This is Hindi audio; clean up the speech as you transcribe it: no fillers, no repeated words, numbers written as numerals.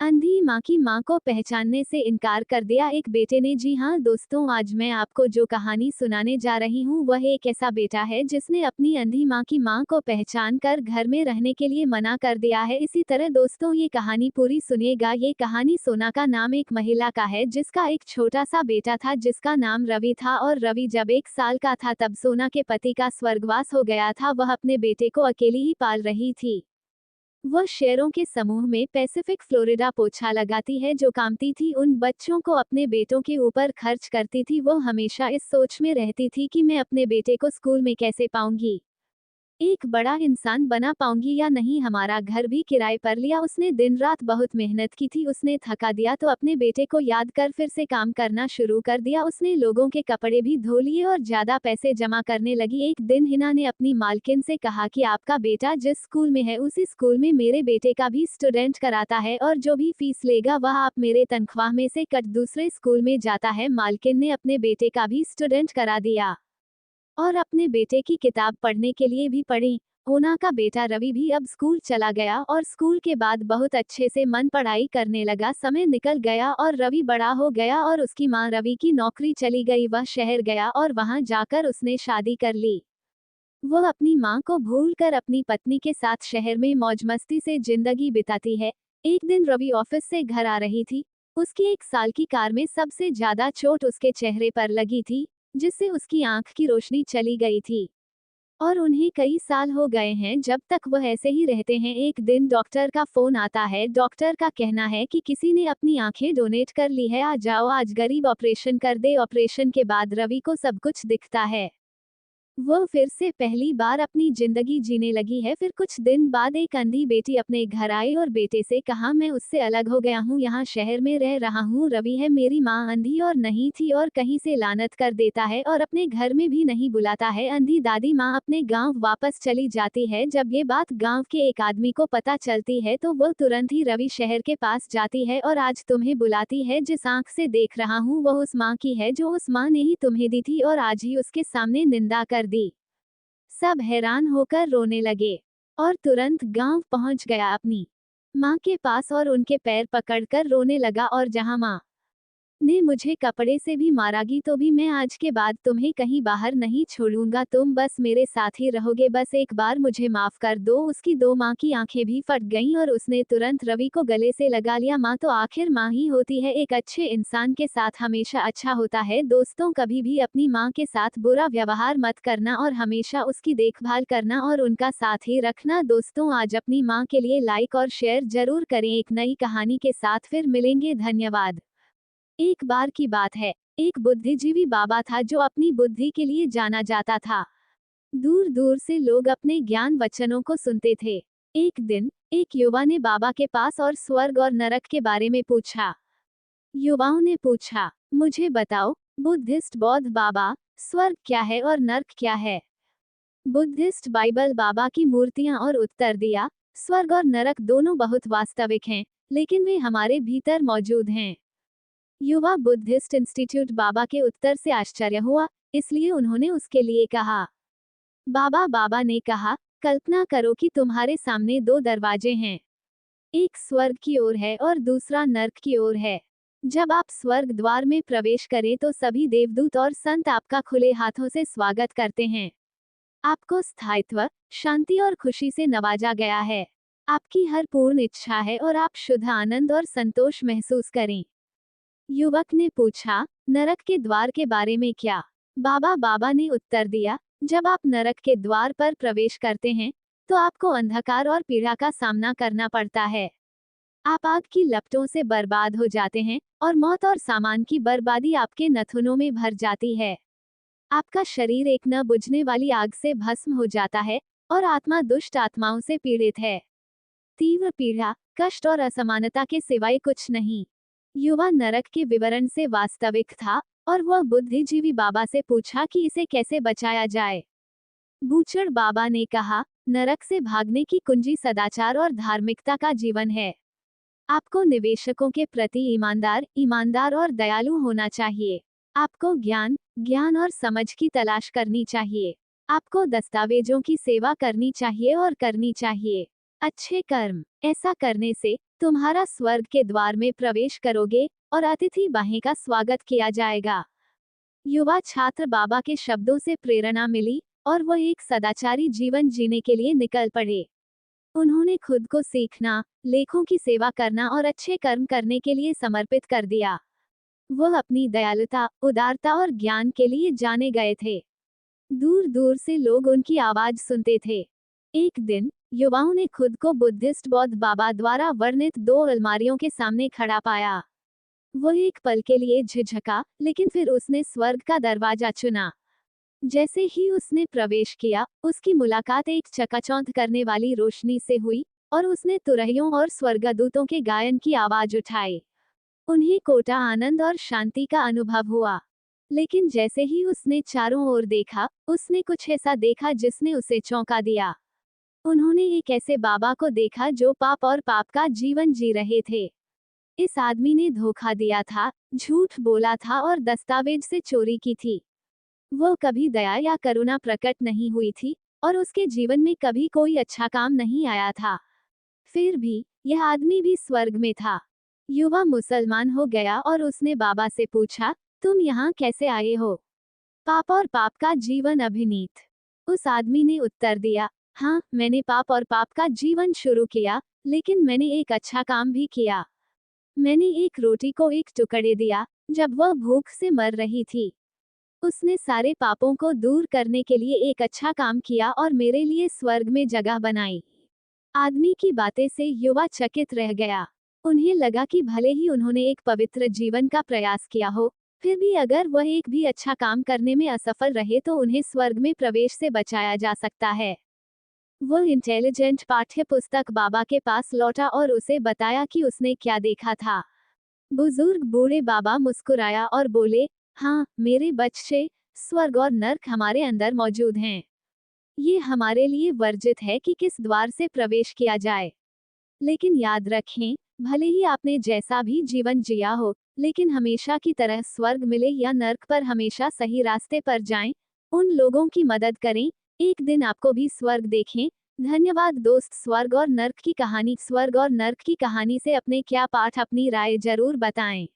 अंधी माँ की माँ को पहचानने से इनकार कर दिया एक बेटे ने। जी हाँ दोस्तों, आज मैं आपको जो कहानी सुनाने जा रही हूँ वह एक ऐसा बेटा है जिसने अपनी अंधी माँ की माँ को पहचान कर घर में रहने के लिए मना कर दिया है। इसी तरह दोस्तों, ये कहानी पूरी सुनिएगा। ये कहानी सोना का नाम एक महिला का है जिसका एक छोटा सा बेटा था जिसका नाम रवि था। और रवि जब 1 साल का था तब सोना के पति का स्वर्गवास हो गया था। वह अपने बेटे को अकेली ही पाल रही थी। वह शेरों के समूह में पैसिफिक फ्लोरिडा पोछा लगाती है जो कामती थी उन बच्चों को अपने बेटों के ऊपर खर्च करती थी। वो हमेशा इस सोच में रहती थी कि मैं अपने बेटे को स्कूल में कैसे पाऊंगी, एक बड़ा इंसान बना पाऊंगी या नहीं। हमारा घर भी किराए पर लिया, उसने दिन रात बहुत मेहनत की थी। उसने थका दिया तो अपने बेटे को याद कर फिर से काम करना शुरू कर दिया। उसने लोगों के कपड़े भी धो लिए और ज्यादा पैसे जमा करने लगी। एक दिन हिना ने अपनी मालकिन से कहा कि आपका बेटा जिस स्कूल में है उसी स्कूल में मेरे बेटे का भी स्टूडेंट कराता है और जो भी फीस लेगा वह आप मेरे तनख्वाह में से कट दूसरे स्कूल में जाता है। मालकिन ने अपने बेटे का भी स्टूडेंट करा दिया और अपने बेटे की किताब पढ़ने के लिए भी पढ़ी। ओना का बेटा रवि भी अब स्कूल चला गया और स्कूल के बाद बहुत अच्छे से मन पढ़ाई करने लगा। समय निकल गया और रवि बड़ा हो गया और उसकी माँ रवि की नौकरी चली गई। वह शहर गया और वहां जाकर उसने शादी कर ली। वह अपनी माँ को भूलकर अपनी पत्नी के साथ शहर में मौज मस्ती से जिंदगी बिताती है। एक दिन रवि ऑफिस से घर आ रही थी। उसकी 1 साल की कार में सबसे ज्यादा चोट उसके चेहरे पर लगी थी जिससे उसकी आंख की रोशनी चली गई थी और उन्हें कई साल हो गए हैं जब तक वह ऐसे ही रहते हैं। एक दिन डॉक्टर का फोन आता है। डॉक्टर का कहना है कि किसी ने अपनी आंखें डोनेट कर ली है, आ जाओ आज गरीब ऑपरेशन कर दे। ऑपरेशन के बाद रवि को सब कुछ दिखता है। वह फिर से पहली बार अपनी जिंदगी जीने लगी है। फिर कुछ दिन बाद एक अंधी बेटी अपने घर आई और बेटे से कहा, मैं उससे अलग हो गया हूँ, यहाँ शहर में रह रहा हूँ। रवि है, मेरी माँ अंधी और नहीं थी और कहीं से लानत कर देता है और अपने घर में भी नहीं बुलाता है। अंधी दादी माँ अपने गांव वापस चली जाती है। जब ये बात गांव के एक आदमी को पता चलती है तो वह तुरंत ही रवि शहर के पास जाती है और आज तुम्हें बुलाती है। जिस आंख से देख रहा हूँ वह उस माँ की है जो उस माँ ने ही तुम्हें दी थी और आज ही उसके सामने निंदा कर दी। सब हैरान होकर रोने लगे और तुरंत गांव पहुंच गया अपनी माँ के पास और उनके पैर पकड़कर रोने लगा। और जहां माँ ने मुझे कपड़े से भी मारागी तो भी मैं आज के बाद तुम्हें कहीं बाहर नहीं छोड़ूंगा, तुम बस मेरे साथ ही रहोगे, बस एक बार मुझे माफ कर दो। उसकी दो माँ की आंखें भी फट गईं और उसने तुरंत रवि को गले से लगा लिया। माँ तो आखिर माँ ही होती है, एक अच्छे इंसान के साथ हमेशा अच्छा होता है। दोस्तों, कभी भी अपनी माँ के साथ बुरा व्यवहार मत करना और हमेशा उसकी देखभाल करना और उनका साथ ही रखना। दोस्तों, आज अपनी माँ के लिए लाइक और शेयर जरूर करें। एक नई कहानी के साथ फिर मिलेंगे, धन्यवाद। एक बार की बात है, एक बुद्धिजीवी बाबा था जो अपनी बुद्धि के लिए जाना जाता था। दूर दूर से लोग अपने ज्ञान वचनों को सुनते थे। एक दिन एक युवा ने बाबा के पास और स्वर्ग और नरक के बारे में पूछा। युवाओं ने पूछा, मुझे बताओ बुद्धिस्ट बौद्ध बाबा, स्वर्ग क्या है और नरक क्या है? बुद्धिस्ट बाइबल बाबा की मूर्तियां और उत्तर दिया, स्वर्ग और नरक दोनों बहुत वास्तविक हैं, लेकिन वे हमारे भीतर मौजूद हैं। युवा बुद्धिस्ट इंस्टीट्यूट बाबा के उत्तर से आश्चर्य हुआ, इसलिए उन्होंने उसके लिए कहा। बाबा ने कहा, कल्पना करो कि तुम्हारे सामने 2 दरवाजे हैं, एक स्वर्ग की ओर है और दूसरा नर्क की ओर है। जब आप स्वर्ग द्वार में प्रवेश करें तो सभी देवदूत और संत आपका खुले हाथों से स्वागत करते हैं। आपको स्थायित्व, शांति और खुशी से नवाजा गया है। आपकी हर पूर्ण इच्छा है और आप शुद्ध आनंद और संतोष महसूस करें। युवक ने पूछा, नरक के द्वार के बारे में क्या? बाबा ने उत्तर दिया, जब आप नरक के द्वार पर प्रवेश करते हैं तो आपको अंधकार और पीड़ा का सामना करना पड़ता है। आप आग की लपटों से बर्बाद हो जाते हैं और मौत और सामान की बर्बादी आपके नथुनों में भर जाती है। आपका शरीर एक न बुझने वाली आग से भस्म हो जाता है और आत्मा दुष्ट आत्माओं से पीड़ित है। तीव्र पीड़ा, कष्ट और असमानता के सिवाय कुछ नहीं। युवा नरक के विवरण से वास्तविक था और वह बुद्धिजीवी बाबा से पूछा कि इसे कैसे बचाया जाए। बूचड़ बाबा ने कहा, नरक से भागने की कुंजी सदाचार और धार्मिकता का जीवन है। आपको निवेशकों के प्रति ईमानदार और दयालु होना चाहिए। आपको ज्ञान और समझ की तलाश करनी चाहिए। आपको दस्तावेजों की सेवा करनी चाहिए और करनी चाहिए। अच्छे कर्म, ऐसा करने से तुम्हारा स्वर्ग के द्वार में प्रवेश करोगे और अतिथि बाहें का स्वागत किया जाएगा। युवा छात्र बाबा के शब्दों से प्रेरणा मिली और वह एक सदाचारी जीवन जीने के लिए निकल पड़े। उन्होंने खुद को सीखना, लेखों की सेवा करना और अच्छे कर्म करने के लिए समर्पित कर दिया। वह अपनी दयालुता, उदारता और ज्ञान के लिए जाने गए थे। दूर दूर से लोग उनकी आवाज सुनते थे। एक दिन युवाओं ने खुद को बुद्धिस्ट बौद्ध बाबा द्वारा वर्णित 2 अलमारियों के सामने खड़ा पाया। वह एक पल के लिए झिझका, लेकिन फिर उसने स्वर्ग का दरवाजा चुना। जैसे ही उसने प्रवेश किया, उसकी मुलाकात एक चकाचौंध करने वाली रोशनी से हुई और उसने तुरहियों और स्वर्गदूतों के गायन की आवाज उठाई। उन्हें कोटा आनंद और शांति का अनुभव हुआ। लेकिन जैसे ही उसने चारों ओर देखा, उसने कुछ ऐसा देखा जिसने उसे चौंका दिया। उन्होंने एक ऐसे बाबा को देखा जो पाप और पाप का जीवन जी रहे थे। इस आदमी ने धोखा दिया था, झूठ बोला था और दस्तावेज से चोरी की थी। वह कभी दया या करुणा प्रकट नहीं हुई थी और उसके जीवन में कभी कोई अच्छा काम नहीं आया था। फिर भी यह आदमी भी स्वर्ग में था। युवा मुसलमान हो गया और उसने बाबा से पूछा, तुम यहाँ कैसे आए हो? पाप और पाप का जीवन अभिनीत। उस आदमी ने उत्तर दिया, हाँ, मैंने पाप और पाप का जीवन शुरू किया, लेकिन मैंने एक अच्छा काम भी किया। मैंने एक रोटी को एक टुकड़े दिया जब वह भूख से मर रही थी। उसने सारे पापों को दूर करने के लिए एक अच्छा काम किया और मेरे लिए स्वर्ग में जगह बनाई। आदमी की बातें से युवा चकित रह गया। उन्हें लगा कि भले ही उन्होंने एक पवित्र जीवन का प्रयास किया हो, फिर भी अगर वह एक भी अच्छा काम करने में असफल रहे तो उन्हें स्वर्ग में प्रवेश से बचाया जा सकता है। वह इंटेलिजेंट पाठ्य पुस्तक बाबा के पास लौटा और उसे बताया कि उसने क्या देखा था। बुजुर्ग बूढ़े बाबा मुस्कुराया और बोले, हाँ मेरे बच्चे, स्वर्ग और नर्क हमारे अंदर मौजूद हैं। ये हमारे लिए वर्जित है कि किस द्वार से प्रवेश किया जाए। लेकिन याद रखें, भले ही आपने जैसा भी जीवन जिया हो, लेकिन हमेशा की तरह स्वर्ग मिले या नर्क पर हमेशा सही रास्ते पर जाएं, उन लोगों की मदद करें, एक दिन आपको भी स्वर्ग देखें। धन्यवाद दोस्त। स्वर्ग और नर्क की कहानी से अपने क्या पाठ, अपनी राय जरूर बताएं।